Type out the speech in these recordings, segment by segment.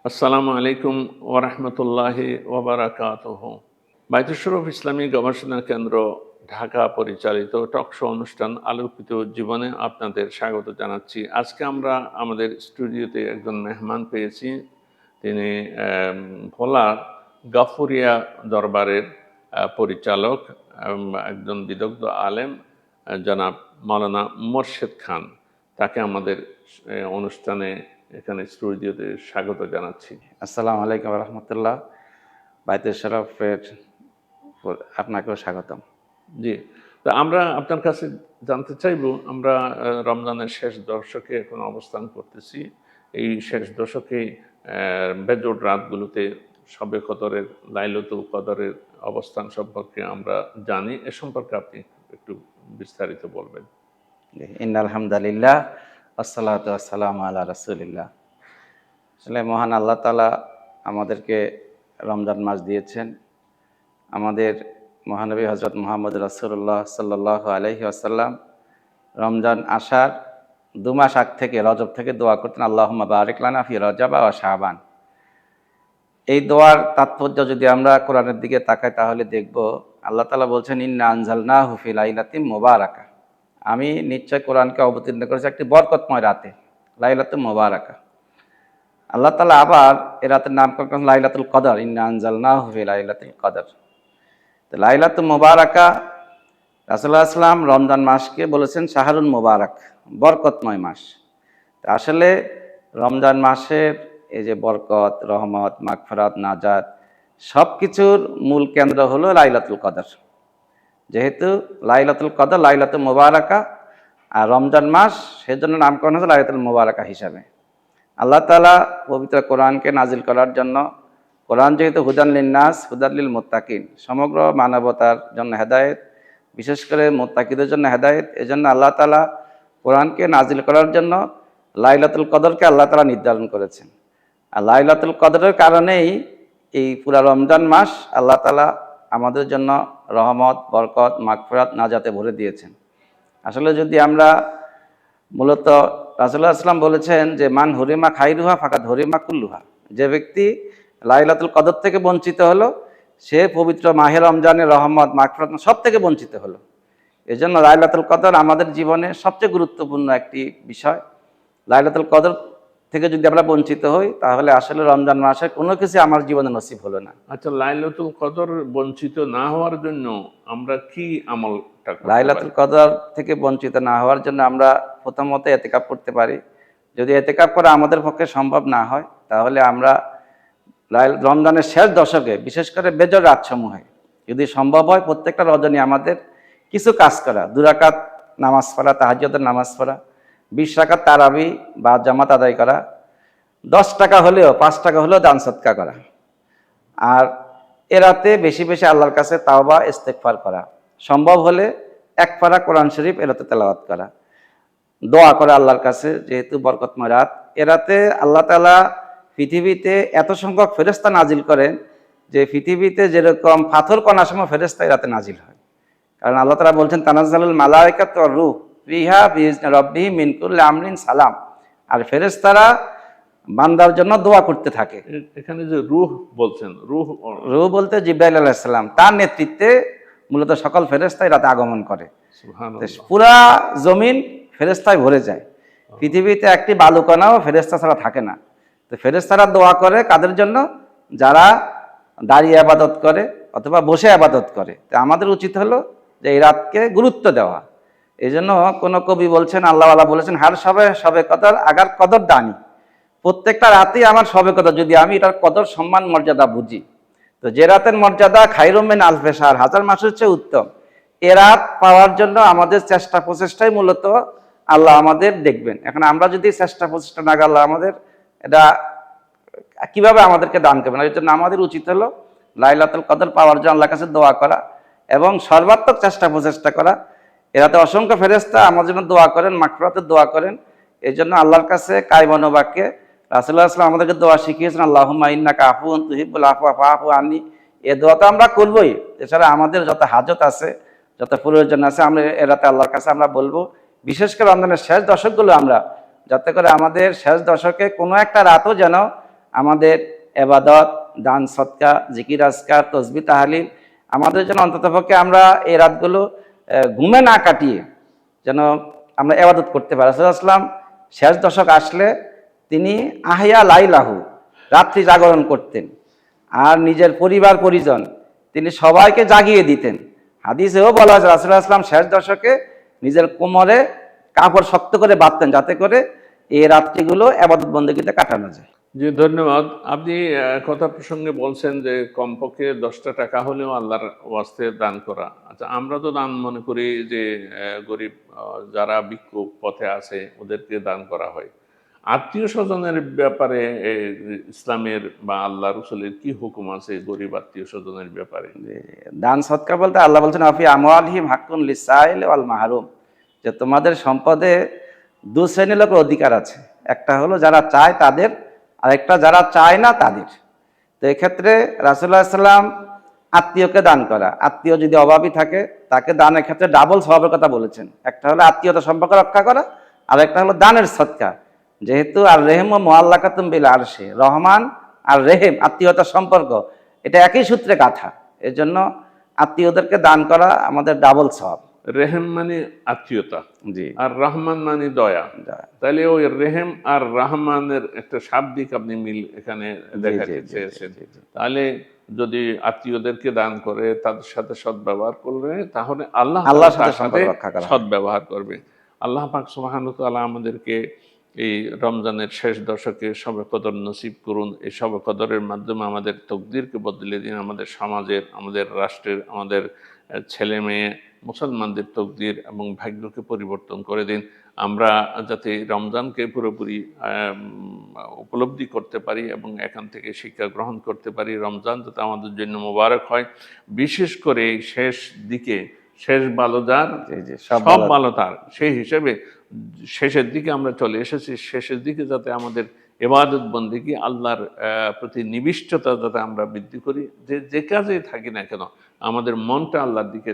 আসসালামু আলাইকুম ওরহমতুল্লাহি ওবরাকাতুহ। বাইতুল শরফ ইসলামী গবেষণা কেন্দ্র ঢাকা পরিচালিত টকশো অনুষ্ঠান আলোকিত জীবনে আপনাদের স্বাগত জানাচ্ছি। আজকে আমরা আমাদের স্টুডিওতে একজন মেহমান পেয়েছি। তিনি ভোলার গাফুরিয়া দরবারের পরিচালক, একজন বিদগ্ধ আলেম, জনাব মাওলানা মোর্শেদ খান। তাকে আমাদের অনুষ্ঠানে এখানে স্টুডিওতে স্বাগত জানাচ্ছি। আসসালামু আলাইকুম রহমতুল্লাহ। বাইতুল শরফের আপনাকেও স্বাগতম। জি, তো আমরা আপনার কাছে জানতে চাইব, আমরা রমজানের শেষ দশকে এখন অবস্থান করতেছি। এই শেষ দশকে বেজোড় রাতগুলোতে শবে কদরের, লাইলাতুল কদরের অবস্থান সম্পর্কে আমরা জানি। এ সম্পর্কে আপনি একটু বিস্তারিত বলবেন। ইন্নাল হামদুলিল্লাহ আসসালাতু আসসালামু আলা রাসূলিল্লাহ। আসলে মহান আল্লাহ তাআলা আমাদেরকে রমজান মাস দিয়েছেন। আমাদের মহানবী হযরত মুহাম্মদ রাসূলুল্লাহ সাল্লাল্লাহু আলাইহি ওয়াসাল্লাম রমজান আসার 2 মাস আগ থেকে, রজব থেকে দোয়া করতেন, আল্লাহুম্মা বারিক লানা ফি রজব ওয়া শাবান। এই দোয়ার তাৎপর্য যদি আমরা কোরআনের দিকে তাকাই তাহলে দেখব আল্লাহ তাআলা বলছেন, ইন্না আনজালনাহু ফি লাইলাতিন মুবারাকা। আমি নিশ্চয় কোরআনকে অবতীর্ণ করেছি একটি বরকতময় রাতে, লাইলাতুল মুবারাকা। আল্লাহ তাআলা আবার এ রাতের নামকরণ করেন লাইলাতুল কদর, ইন্না আনজালনাহু ফি লাইলাতুল কদর। তো লাইলাতুল মুবারাকা, রাসূলুল্লাহ সাল্লাল্লাহু আলাইহি ওয়াসাল্লাম রমজান মাসকে বলেছেন শাহরুন মুবারাক, বরকতময় মাস। আসলে রমজান মাসের এই যে বরকত, রহমত, মাগফিরাত, নাজাত সব কিছুর মূল কেন্দ্র হলো লাইলাতুল কদর। যেহেতু লাইলাতুল কদর, লাইলাতুল মুবারাকা, আর রমজান মাস, সেজন্য নামকরণ হয়েছে লাইলাতুল মুবারাকা হিসাবে। আল্লাহ তাআলা পবিত্র কোরআনকে নাজিল করার জন্য, কোরআন যেহেতু হুদান লিন্নাস, হুদাল লিল মুত্তাকিন, সমগ্র মানবতার জন্য হেদায়েত, বিশেষ করে মুত্তাকিদের জন্য হেদায়েত, এজন্য আল্লাহ তাআলা কোরআনকে নাজিল করার জন্য লাইলাতুল কদরকে আল্লাহ তাআলা নির্ধারণ করেছেন। আর লাইলাতুল কদরের কারণেই এই পুরা রমজান মাস আল্লাহ তাআলা আমাদের জন্য রহমত, বরকত, মাগফিরাত, নাজাতে ভরে দিয়েছেন। আসলে যদি আমরা মূলত, রাসূলুল্লাহ সাল্লাল্লাহু বলেছেন যে মান হুরিমা খাইরুহা ফাকাদ হুরিমা কুল্লুহা। যে ব্যক্তি লাইলাতুল কদর থেকে বঞ্চিত হলো, সে পবিত্র মাহে রমজানের রহমত, মাগফিরাত সব থেকে বঞ্চিত হলো। এজন্য লাইলাতুল কদর আমাদের জীবনে সবচেয়ে গুরুত্বপূর্ণ একটি বিষয়। লাইলাতুল কদর থেকে যদি আমরা বঞ্চিত হই তাহলে আসলে রমজান মাসে কোনো কিছু আমার জীবনে নসিব হলো না। আচ্ছা, লাইলাতুল কদর বঞ্চিত না হওয়ার জন্য আমরা কি আমলটা করতে পারি? লাইলাতুল কদর থেকে বঞ্চিত না হওয়ার জন্য আমরা প্রথমত এতেকাফ করতে পারি। যদি এতেকাফ করা আমাদের পক্ষে সম্ভব না হয় তাহলে আমরা রমজানের শেষ দশকে, বিশেষ করে বেজর রাতসমূহে যদি সম্ভব হয় প্রত্যেকটা রজনী আমাদের কিছু কাজ করা, 2 রাকাত নামাজ পড়া, তাহাজ্জুদের নামাজ পড়া, 20 রাকাত তারাবি বা জামাত আদায় করা, 10 টাকা হলেও 5 টাকা হলেও দান সদকা করা, আর এ রাতে বেশি বেশি আল্লাহর কাছে তাওবা ইস্তেগফার করা, সম্ভব হলে 1 পারা কোরআন শরীফ এ রাতে তেলাওয়াত করা, দোয়া করা আল্লাহর কাছে। যেহেতু বরকতময় রাত, এ রাতে আল্লাহ তাআলা পৃথিবীতে এত সংখ্যক ফেরেশতা নাজিল করেন যে পৃথিবীতে যেরকম পাথর কণা সম ফেরেশতা এ রাতে নাজিল হয়। কারণ আল্লাহ তাআলা বলছেন, তানাজ্জালুল মালায়েকাতু ওয়ার রূহ ফিহা বিইজনি রাব্বিহিম মিন কুল্লি আমরিন সালাম। আর ফেরেশতারা বান্দার জন্য দোয়া করতে থাকে। এখানে যে রূহ বলছেন, রূহ বলতে জিবরাইল আলাইহিস সালাম, তার নেতৃত্বে মূলত সকল ফেরেশতাই রাতে আগমন করে। সুবহানাল্লাহ। পুরা জমিন ফেরেশতায় ভরে যায়। পৃথিবীতে একটি বালুকণাও ফেরেশতা ছাড়া থাকে না। তো ফেরেশতারা দোয়া করে কাদের জন্য? যারা দাঁড়িয়ে ইবাদত করে অথবা বসে ইবাদত করে। তো আমাদের উচিত হলো যে এই রাতকে গুরুত্ব দেওয়া। এই জন্য কোনো কবি বলছেন, আল্লাহওয়ালা বলেছেন, হার সবে কদর আগার কদর দানি। প্রত্যেকটা রাতেই আমার সবে কদর, যদি আমি এটার কদর, সম্মান, মর্যাদা বুঝি। তো যে রাতের মর্যাদা খায়রুম মিন আলফি শাহর, 1000 মাসের চেয়ে উত্তম, এ রাত পাওয়ার জন্য আমাদের চেষ্টা প্রচেষ্টাই মূলত আল্লাহ আমাদের দেখবেন। এখন আমরা যদি চেষ্টা প্রচেষ্টা না, আল্লাহ আমাদের এটা কিভাবে আমাদেরকে দান করবেন? এর জন্য আমাদের উচিত হলো লাইলাতুল কদর পাওয়ার জন্য আল্লাহর কাছে দোয়া করা এবং সর্বাত্মক চেষ্টা প্রচেষ্টা করা। এরাতে অসংখ্য ফেরেশতা আমাদের জন্য দোয়া করেন, মাগফিরাতের দোয়া করেন। এই জন্য আল্লাহর কাছে কায়মান বাক্যে রাসূলুল্লাহ সাল্লাল্লাহু আলাইহি ওয়াসাল্লাম আমাদেরকে দোয়া শিখিয়েছেন, আল্লাহুম্মা ইন্নাকা আফুউন তুহিব্বুল আফওয়া ফাআফু আন্নি। এই দোয়া তো আমরা করবই, এছাড়া আমাদের যত হাজত আছে, যত প্রয়োজন আছে, আমরা এ রাতে আল্লাহর কাছে আমরা বলবো। বিশেষ করে রমজানের শেষ দশকগুলো আমরা, যাতে করে আমাদের শেষ দশকে কোনো একটা রাতও যেন আমাদের এবাদত, দান, সৎকা, জিকির, আজকার, তসবিহ, তাহলিল আমাদের জন্য অন্ততপক্ষে আমরা এই রাতগুলো ঘুমে না কাটিয়ে যেন আমরা এবাদত করতে পারি। রাসূলুল্লাহ সাল্লাল্লাহু আলাইহি ওয়াসাল্লাম শেষ দশক আসলে তিনি আহিয়া লাইলাহু, রাত্রি জাগরণ করতেন, আর নিজের পরিবার পরিজন তিনি সবাইকে জাগিয়ে দিতেন। হাদিসেও বলা হয়েছে রাসূলুল্লাহ সাল্লাল্লাহু আলাইহি ওয়াসাল্লাম শেষ দশকে নিজের কোমরে কাপড় শক্ত করে বাঁধতেন, যাতে করে এই রাত্রিগুলো ইবাদত বন্দেগীতে কাটানো যায়। জি, ধন্যবাদ। আপনি কথা প্রসঙ্গে বলছেন যে কমপক্ষে 10টা টাকা হলেও আল্লাহর ওয়াস্তে দান করা। আচ্ছা, আমরা তো দান মনে করি যে গরিব যারা ভিক্ষুক পথে আছে ওদেরকে দান করা হয়। আত্মীয় স্বজনের ব্যাপারে ইসলামের বা আল্লাহ রসুলের কি হুকুম আছে গরিব আত্মীয় স্বজনের ব্যাপারে? দান সৎকার বলতে আল্লাহ বলছেন আফি আমওয়ালিহিম হাক্কুন লিসাইল ওয়াল মাহরুম, যে তোমাদের সম্পদে দু শ্রেণীর লোকের অধিকার আছে, একটা হলো যারা চায় তাদের, আর একটা যারা চায় না তাদের। তো এক্ষেত্রে রাসূলুল্লাহ সাল্লাল্লাহু আলাইহি ওয়াসাল্লাম আত্মীয়কে দান করা, আত্মীয় যদি অভাবী থাকে তাকে দানের ক্ষেত্রে ডাবল সওয়াবের কথা বলেছেন। একটা হলো আত্মীয়তা সম্পর্ক রক্ষা করা, আর একটা হলো দানের সৎকা। যেহেতু আর রেহেম ও মুআল্লাকাতুম বিল আরশি, রহমান আর রেহেম আত্মীয়তার সম্পর্ক এটা একই সূত্রে গাঁথা, এজন্য আত্মীয়দেরকে দান করা আমাদের ডাবল সওয়াব। রেহেম মানে আত্মীয়তা, জি, আর রহমান মানে দয়া। তাহলে ওই রেহেম আর রহমানের একটা শাব্দিক আপনি মিল এখানে দেখাতে চেয়েছেন। তাহলে যদি আত্মীয়দেরকে দান করে, তাদের সাথে সদ্ব্যবহার করবে, তাহলে আল্লাহ আল্লাহর সাথে তার সাথে সম্পর্ক রক্ষা করা হয়। সদ্ব্যবহার করবে। আল্লাহ পাক সুবহানাহু ওয়া তাআলা আমাদেরকে এই রমজানের শেষ দশকে শবে কদর নসিব করুন। এই শবে কদরের মাধ্যমে আমাদের তকদিরকে বদলে দিন, আমাদের সমাজের, আমাদের রাষ্ট্রের, আমাদের ছেলে মেয়ে মুসলমানদের তকদির এবং ভাগ্যকে পরিবর্তন করে দিন। আমরা যাতে রমজানকে পুরোপুরি উপলব্ধি করতে পারি এবং এখান থেকে শিক্ষা গ্রহণ করতে পারি। রমজান যাতে আমাদের জন্য মোবারক হয়, বিশেষ করে এই শেষ দিকে, শেষ ভালো যার সব ভালো তার, সেই হিসেবে শেষের দিকে আমরা চলে এসেছি। শেষের দিকে যাতে আমাদের ইবাদত বন্দেগী, আল্লাহর প্রতি নিবিষ্টতা যাতে আমরা বৃদ্ধি করি, যে কাজেই থাকি না কেন আমাদের মনটা আল্লাহর দিকে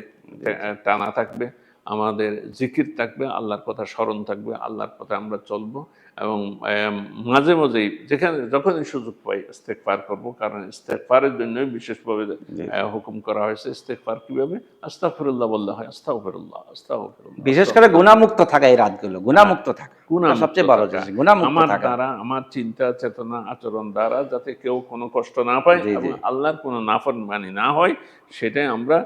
টানা থাকবে, আমাদের জিকির থাকবে, আল্লাহর কথা স্মরণ থাকবে, আল্লাহর কথা আমরা চলবো এবং মাঝে মাঝেই যখনই সুযোগ পাই ইস্তেগফার করব, কারণ ইস্তেগফারের জন্যই বিশেষভাবে হুকুম করা হয়েছে। ইস্তেগফার কিভাবে? আস্তাগফিরুল্লাহ বললে হয়, আস্তাগফিরুল্লাহ আস্তাগফিরুল্লাহ। বিশেষ করে গুনাহমুক্ত থাকা, এই রাতগুলো গুনাহমুক্ত থাকা সবচেয়ে বড় জিনিস। গুনাহমুক্ত থাকা দ্বারা, আমার চিন্তা চেতনা আচরণ দ্বারা যাতে কেউ কোনো কষ্ট না পায় এবং আল্লাহর কোনো নাফরমানি না হয়, সেটাই আমরা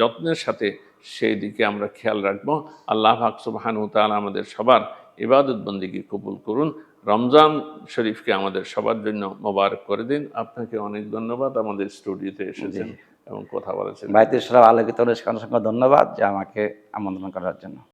যত্নের সাথে সেই দিকে আমরা খেয়াল রাখবো। আল্লাহ পাক সুবহানাহু ওয়া তাআলা আমাদের সবার ইবাদত বন্দেগী কবুল করুন। রমজান শরীফকে আমাদের সবার জন্য মোবারক করে দিন। আপনাকে অনেক ধন্যবাদ আমাদের স্টুডিওতে এসেছেন এবং কথা বলেছেন। বাইতুল ইসরার আলোকিত অনুষ্ঠানে ধন্যবাদ যে আমাকে আমন্ত্রণ করার জন্য।